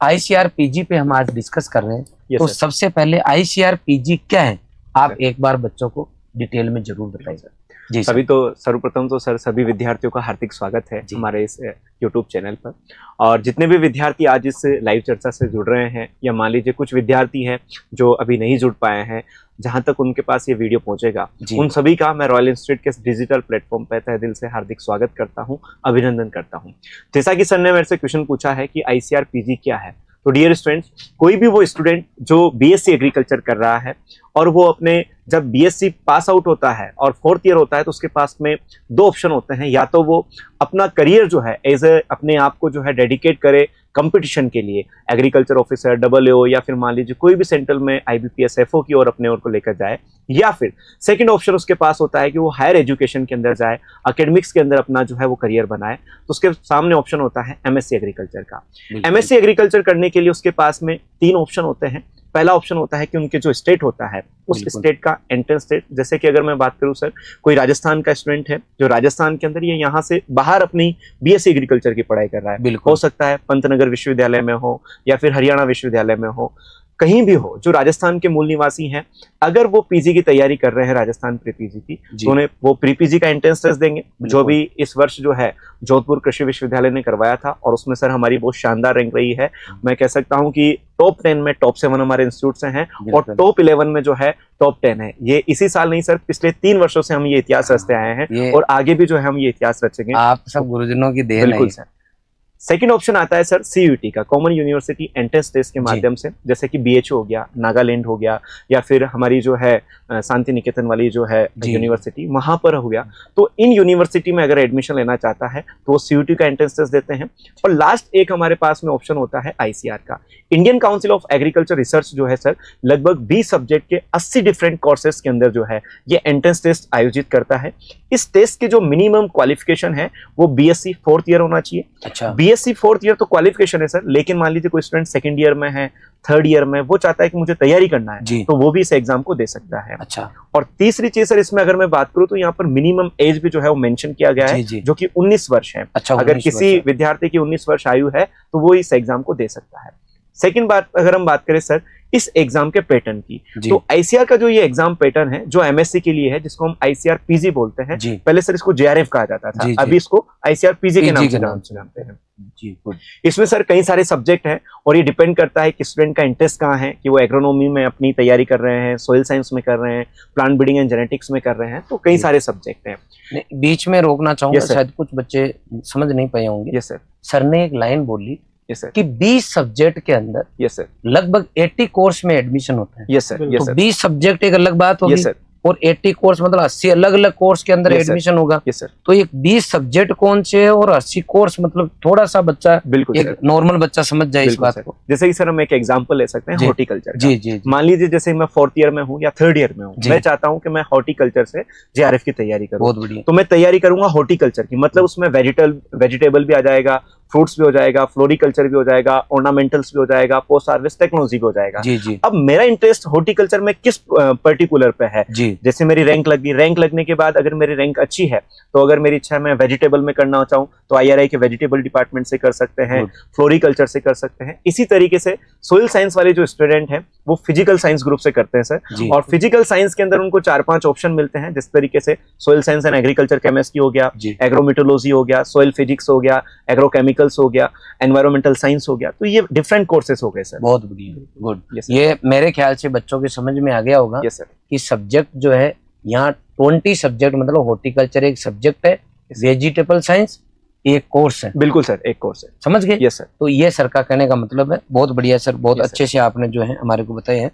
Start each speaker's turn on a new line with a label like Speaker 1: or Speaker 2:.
Speaker 1: ICRPG पे हम आज डिस्कस कर रहे हैं। तो सबसे पहले ICRPG क्या है, आप एक बार बच्चों को डिटेल में जरूर बताइए।
Speaker 2: जी सभी, तो सर्वप्रथम तो सर सभी विद्यार्थियों का हार्दिक स्वागत है हमारे इस YouTube चैनल पर। और जितने भी विद्यार्थी आज इस लाइव चर्चा से जुड़ रहे हैं, या मान लीजिए कुछ विद्यार्थी हैं जो अभी नहीं जुड़ पाए हैं, जहां तक उनके पास ये वीडियो पहुंचेगा, उन सभी का मैं रॉयल इंस्टीट्यूट के डिजिटल प्लेटफॉर्म पर तहे दिल से हार्दिक स्वागत करता हूं, अभिनंदन करता हूं। जैसा कि सर ने मेरे से क्वेश्चन पूछा है कि ICRPG क्या है, तो डियर स्टूडेंट्स, कोई भी वो स्टूडेंट जो BSc एग्रीकल्चर कर रहा है और वो अपने जब BSc पास आउट होता है और 4th ईयर होता है, तो उसके पास में दो ऑप्शन होते हैं। या तो वो अपना करियर जो है एज ए अपने आप को जो है डेडिकेट करे कंपटीशन के लिए, एग्रीकल्चर ऑफिसर, AAO, या फिर मान लीजिए कोई भी सेंट्रल में IBPS FO की ओर अपने ओर को लेकर जाए। या फिर सेकंड ऑप्शन उसके पास होता है कि वो हायर एजुकेशन के अंदर जाए, एकेडमिक्स के अंदर अपना जो है वो करियर बनाए। तो उसके सामने ऑप्शन होता है MSc एग्रीकल्चर का। MSc एग्रीकल्चर करने के लिए उसके पास में 3 ऑप्शन होते हैं। पहला ऑप्शन होता है कि उनके जो स्टेट होता है उस स्टेट का एंट्रेंस स्टेट, जैसे कि अगर मैं बात करूं सर, कोई राजस्थान का स्टूडेंट है जो राजस्थान के अंदर ये यहाँ से बाहर अपनी BSc एग्रीकल्चर की पढ़ाई कर रहा है, हो सकता है पंतनगर विश्वविद्यालय में हो या फिर हरियाणा विश्वविद्यालय में हो, कहीं भी हो, जो राजस्थान के मूल निवासी हैं, अगर वो PG की तैयारी कर रहे हैं राजस्थान प्री PG की, तो उन्हें वो प्री PG का एंट्रेंस टेस्ट देंगे, जो भी इस वर्ष जो है जोधपुर कृषि विश्वविद्यालय ने करवाया था। और उसमें सर हमारी बहुत शानदार रैंक रही है। मैं कह सकता हूं कि टॉप 10 में टॉप 7 हमारे इंस्टीट्यूट से हैं और टॉप 11 में जो है टॉप 10 है। ये इसी साल नहीं सर, पिछले 3 वर्षों से हम ये इतिहास रचते आए हैं और आगे भी जो है हम ये इतिहास रचेंगे।
Speaker 1: आप सब गुरुजनों की देन है।
Speaker 2: बिल्कुल सर। सेकंड ऑप्शन आता है सर CUET का, कॉमन यूनिवर्सिटी एंट्रेंस टेस्ट के माध्यम से, जैसे कि BHU हो गया, नागालैंड हो गया, या फिर हमारी जो है शांति निकेतन वाली जो है यूनिवर्सिटी, वहां पर हो गया। तो इन यूनिवर्सिटी में अगर एडमिशन लेना चाहता है तो वो CUET का एंट्रेंस टेस्ट देते हैं। और लास्ट एक हमारे पास में ऑप्शन होता है ICR का, Indian council of agriculture research जो है सर, लगभग 20 सब्जेक्ट के 80 डिफरेंट कोर्सेज के अंदर जो है ये एंट्रेंस टेस्ट आयोजित करता है। इस टेस्ट के जो मिनिमम क्वालिफिकेशन है वो BSc 4th ईयर होना चाहिए।
Speaker 1: अच्छा,
Speaker 2: BSc 4th ईयर तो क्वालिफिकेशन है सर, लेकिन मान लीजिए कोई स्टूडेंट 2nd ईयर में है, 3rd ईयर में, वो चाहता है कि मुझे तैयारी करना है, तो वो भी इस एग्जाम को दे सकता है।
Speaker 1: अच्छा,
Speaker 2: और तीसरी चीज सर, इसमें अगर मैं बात करूं तो यहाँ पर मिनिमम एज भी जो है वो मेंशन किया गया है, जो कि 19 वर्ष है।
Speaker 1: अच्छा,
Speaker 2: अगर किसी विद्यार्थी की 19 वर्ष आयु है तो वो इस एग्जाम को दे सकता है। सेकंड बात अगर हम बात करें सर इस एग्जाम के पैटर्न की, तो ICR का जो ये एग्जाम पैटर्न है जो MSc के लिए है, जिसको हम ICRPG बोलते हैं, पहले सर इसको JRF कहा जाता था, अभी इसको ICRPG के नाम से जानते हैं। इसमें सर कई सारे सब्जेक्ट हैं और ये डिपेंड करता है कि स्टूडेंट का इंटरेस्ट कहाँ है, कि वो एग्रोनॉमी में अपनी तैयारी कर रहे हैं, सोइल साइंस में कर रहे हैं, प्लांट ब्रीडिंग एंड जेनेटिक्स में कर रहे हैं, तो कई सारे सब्जेक्ट हैं।
Speaker 1: बीच में रोकना चाहूंगा, शायद कुछ बच्चे समझ नहीं पाए होंगे।
Speaker 2: Yes sir.
Speaker 1: सर ने एक लाइन बोली
Speaker 2: कि
Speaker 1: 20 सब्जेक्ट के अंदर लगभग 80 कोर्स में एडमिशन होता है।
Speaker 2: Yes sir.
Speaker 1: तो 20 सब्जेक्ट एक अलग बात होगी और 80 कोर्स मतलब 80 अलग अलग कोर्स के अंदर एडमिशन होगा। तो एक 20 सब्जेक्ट कौन से है और 80 कोर्स, मतलब थोड़ा सा बच्चा, बिल्कुल एक नॉर्मल बच्चा समझ जाए इस बात को।
Speaker 2: जैसे कि सर हम एक एग्जांपल ले सकते हैं हॉर्टिकल्चर का। मान लीजिए जैसे मैं 4th ईयर में हूँ या 3rd ईयर में हूँ, मैं चाहता हूँ कि मैं हॉर्टिकल्चर से JRF की तैयारी करूँ।
Speaker 1: बहुत बढ़िया।
Speaker 2: तो मैं तैयारी करूंगा हॉर्टिकल्चर की, मतलब उसमें वेजिटेबल भी आ जाएगा, फ्रूट्स भी हो जाएगा, फ्लोरिकल्चर भी हो जाएगा, ऑर्नामेंटल्स भी हो जाएगा, पोस्ट हार्वेस्ट टेक्नोलॉजी भी हो जाएगा। अब मेरा इंटरेस्ट हॉर्टिकल्चर में किस पर्टिकुलर पे है, जैसे मेरी रैंक लग गई, रैंक लगने के बाद अगर मेरी रैंक अच्छी है तो अगर मेरी इच्छा है मैं वेजिटेबल में करना चाहूँ तो IRI के वेजिटेबल डिपार्टमेंट से कर सकते हैं, फ्लोरिकल्चर से कर सकते हैं। इसी तरीके से सोइल साइंस वाले जो स्टूडेंट हैं वो फिजिकल साइंस ग्रुप से करते हैं सर, और फिजिकल साइंस के अंदर उनको 4-5 ऑप्शन मिलते हैं, जिस तरीके से soil science and agriculture chemistry हो गया, एग्रोमेटोलॉजी हो गया, सोइल फिजिक्स हो गया, एग्रोकेमिकल्स हो गया, एनवायरमेंटल साइंस हो गया। तो ये डिफरेंट कोर्सेज हो गए सर।
Speaker 1: बहुत बढ़िया, गुड। ये मेरे ख्याल से बच्चों के समझ में आ गया होगा कि सब्जेक्ट जो है यहाँ 20 सब्जेक्ट, मतलब हॉर्टिकल्चर एक सब्जेक्ट है, वेजिटेबल साइंस एक कोर्स है।
Speaker 2: बिल्कुल सर, एक कोर्स है।
Speaker 1: समझ गए?
Speaker 2: Yes sir.
Speaker 1: तो ये सर का कहने का मतलब है। बहुत बढ़िया सर, बहुत अच्छे से आपने जो है हमारे को बताया है।